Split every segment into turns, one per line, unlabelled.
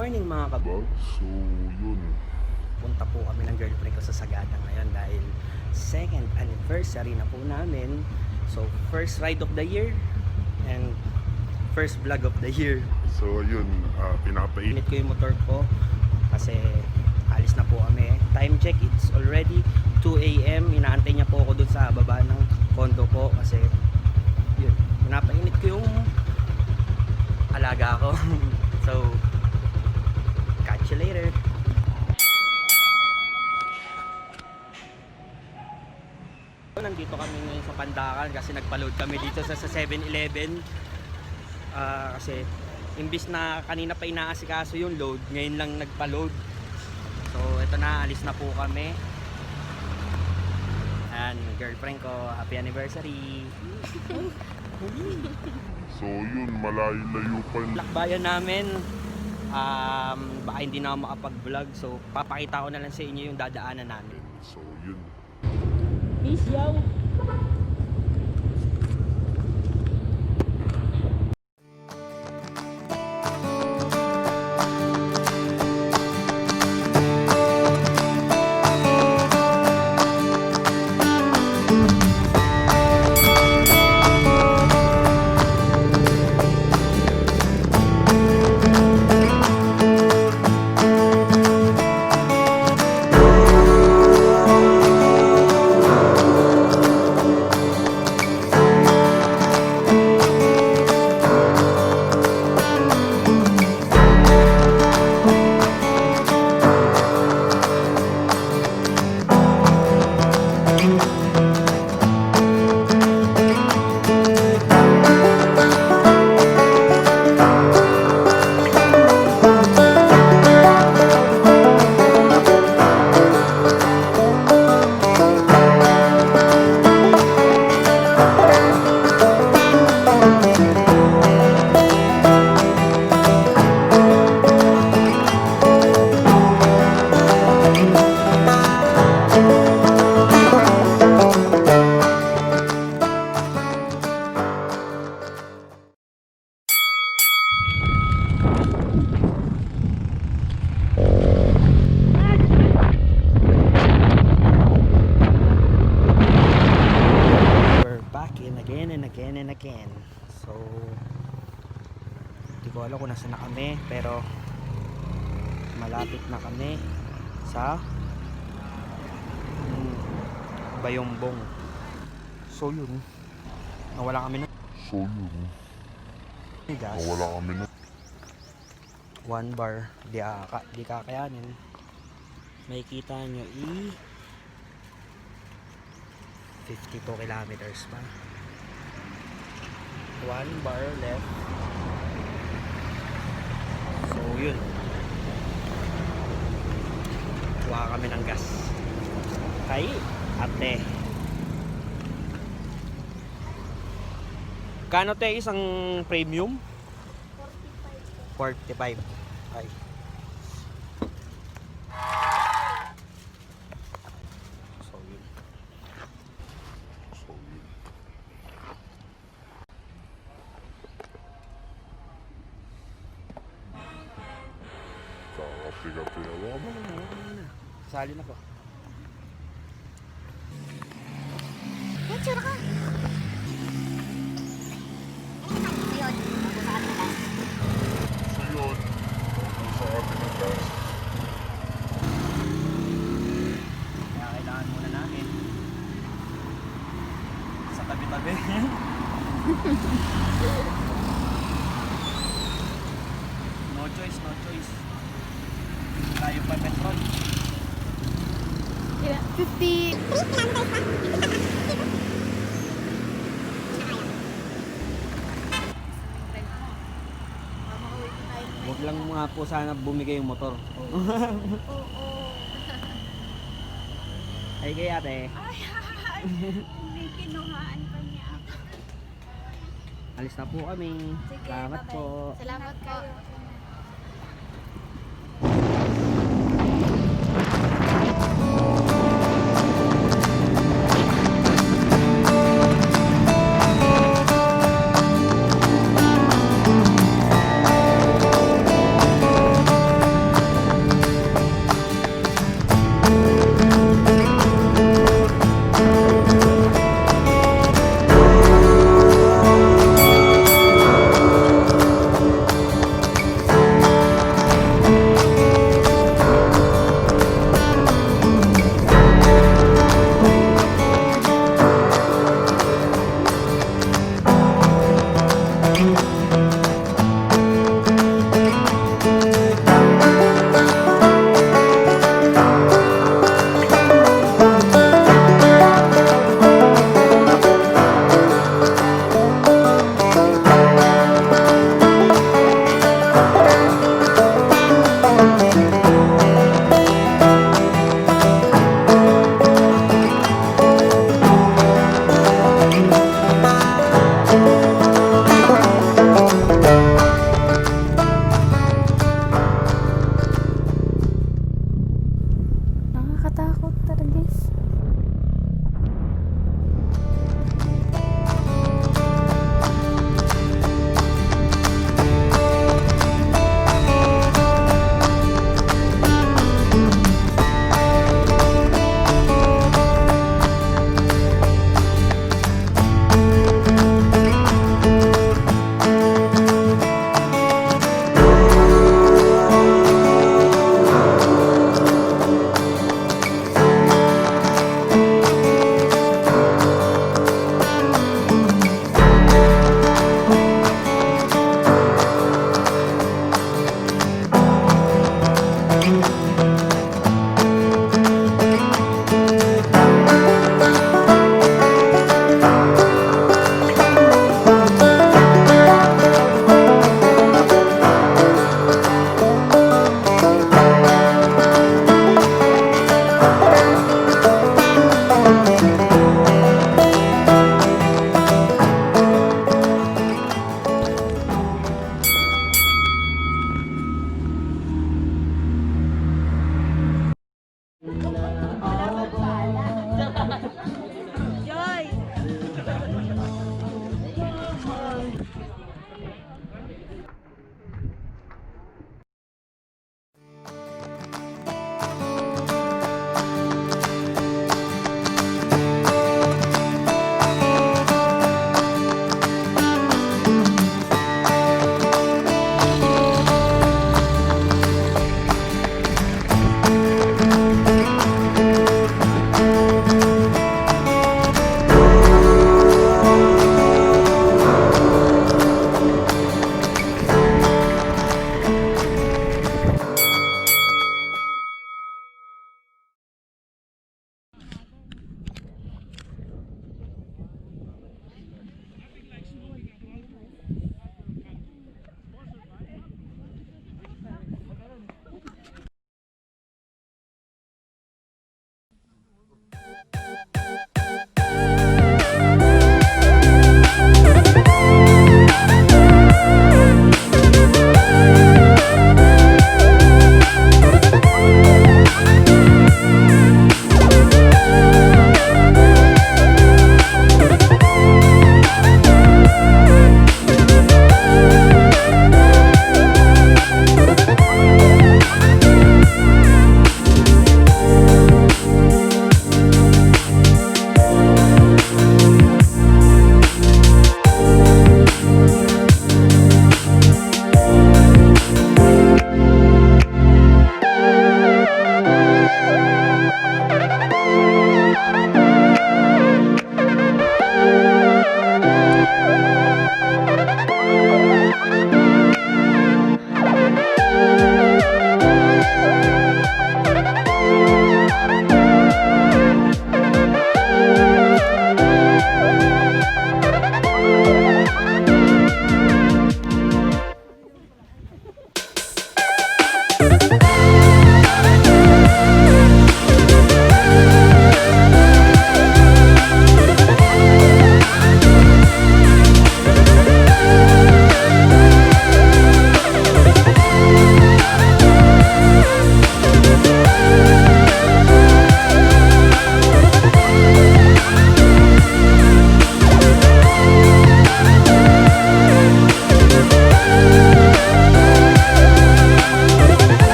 morning mga kabog.
So, yun.
Punta po kami ng girlfriend ko sa Sagada ngayon dahil second anniversary na po namin. So, first ride of the year and first vlog of the year.
So, yun. Pinapainit
Init ko yung motor ko kasi alis na po kami. Time check, it's already 2 AM. Inaantay niya po ako dun sa baba ng condo ko kasi yun, pinapainit ko yung alaga ko. So, catch you later. Nandito kami ngayon sa Pandakan kasi nagpa-load kami dito sa 7-Eleven. Kasi imbis na kanina pa inaasikaso yung load, ngayon lang nagpa-load. So ito na, alis na po kami. And girlfriend ko, happy anniversary.
So, yun. Malayo-layo pa.
Lakbayan namin. Baka hindi na ako makapag-vlog. So papakita ko na lang sa inyo yung dadaanan namin.
So, yun.
Peace, yo! Again. So hindi ko alam kung nasa na kami, pero malapit na kami sa Bayongbong. So yun, nawala kami na gas.
Nawala kami na
1 bar, di kakayanin. May kita nyo 52 kilometers pa. 1 bar left. So yun, kuha kami ng gas kay ate. Kano te isang premium? 45. Ay.
Kape-kape na lang.
Sali na ko.
Picture ka! Ayun, sa atin na.
So, yun. Sa atin na gas.
Kaya kailangan muna namin sa tabi-tabi. No choice, no choice. Tayo pa petrol.
Yeah, 50.
Huwag lang mga po sana bumigay yung motor.
Oo.
Ay kay ate.
Ay, may kinuhaan pa niya ako.
Alis na po kami.
Sige,
Salamat
bye-bye.
po.
Salamat po.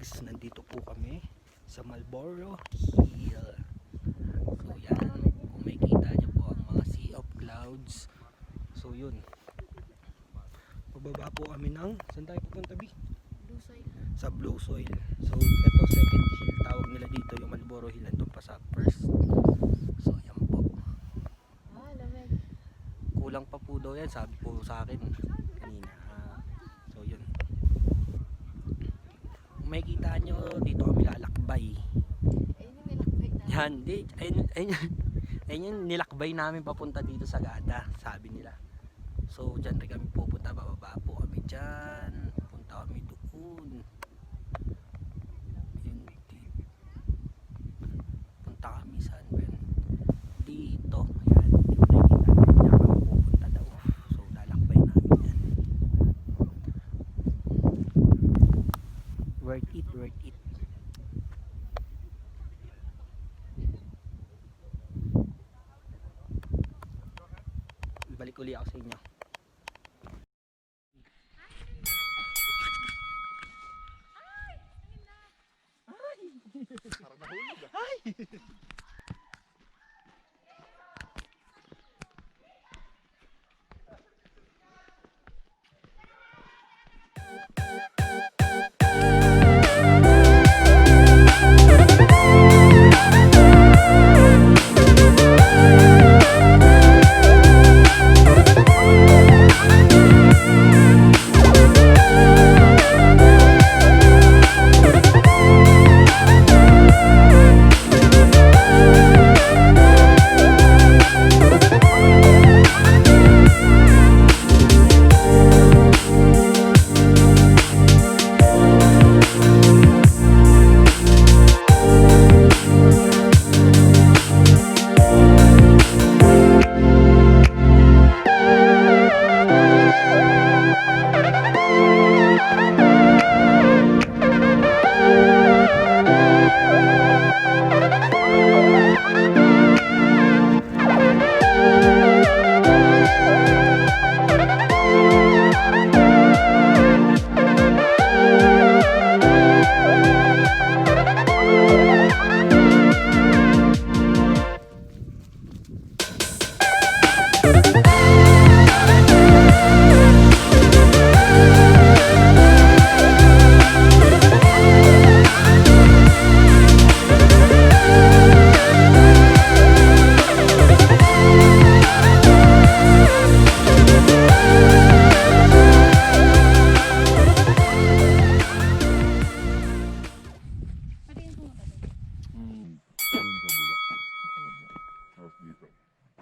guys, nandito po kami sa Marlboro Hill. So yan, kung makikita nyo po ang mga sea of clouds. So yun, pababa po kami ng, saan tayo pupunta Bi?
Blue soil.
Sa Blue Soil. So ito second hill, tawag nila dito yung Marlboro Hill, nandun pa sa first. So yan po,
Lamig.
kulang pa po daw yan, sabi po sa akin kanina. So yun, kung makikita nyo dito kami lalakbay.
Ayun yung nilakbay na.
Yan, ayun yung nilakbay namin papunta dito sa Gada, sabi nila. So dyan rin kami pupunta, bababa po kami dyan, punta kami doon. Yun, punta kami saan ba yun? Dito, yan, nakikita nyo, dyan kami pupunta daw. So lalakbay namin yan. Worth it, worth it. Balik uli ako sa inyo.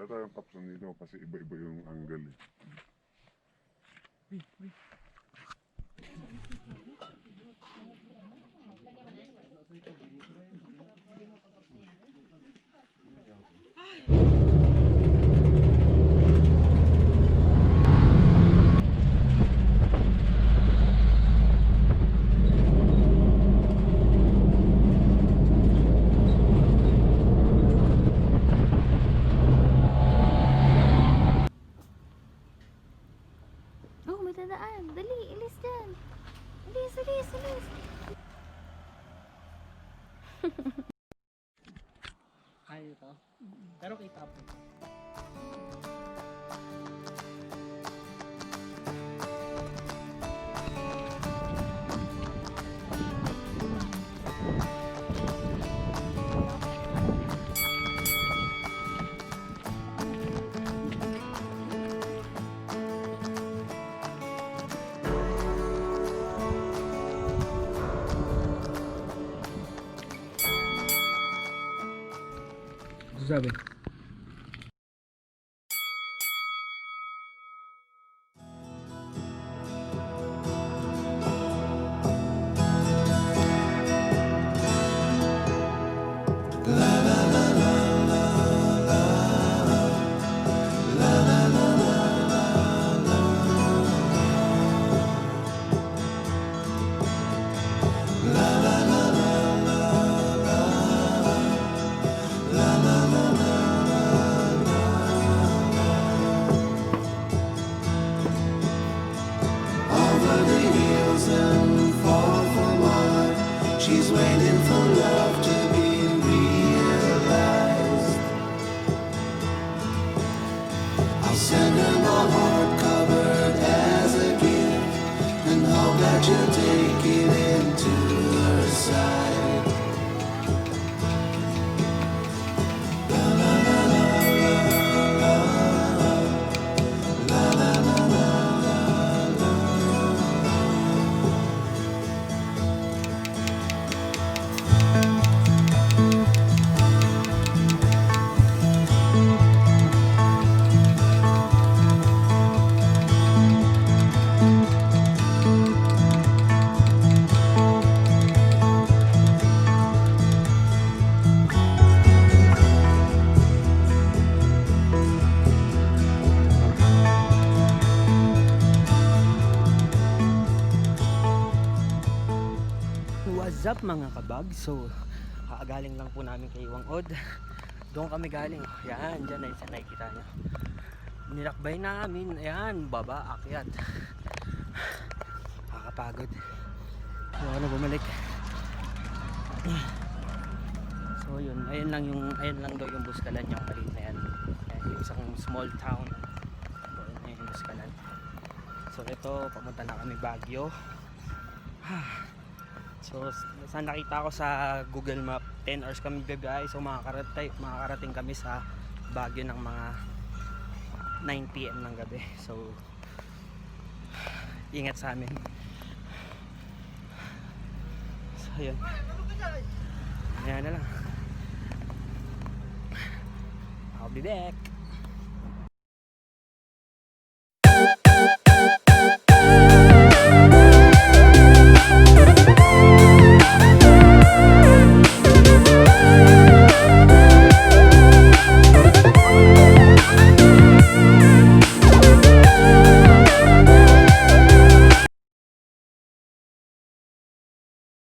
Tayong kapsan dito kasi iba-iba yung angle eh.
Oh, may dadaan. Dali, ilis dyan. Ilis, ilis, ilis.
Kaya ito. Pero kita po. Sabi.
la la la Send her my heart covered as a gift, and hope that you take it into her side.
What's up mga kabag? So, galing lang po namin kay Wangod. Doon kami galing. Yan, dyan ay sa nakikita nyo. Nilakbay namin. Ayan, baba, akyat. Kakapagod. So, ano bumalik. So, yun. Ayan lang daw yung Buscalan, yung maliit na yan. Ayan, yung isang small town. So, ayan yung Buscalan. So, ito, pamunta na kami Baguio. So, saan nakita ko sa Google Map, 10 hours kami bibiyahe. So, makakarating kami sa Baguio ng mga 9 PM ng gabi. So, ingat sa amin. So, yun. Ayan na lang. I'll be back.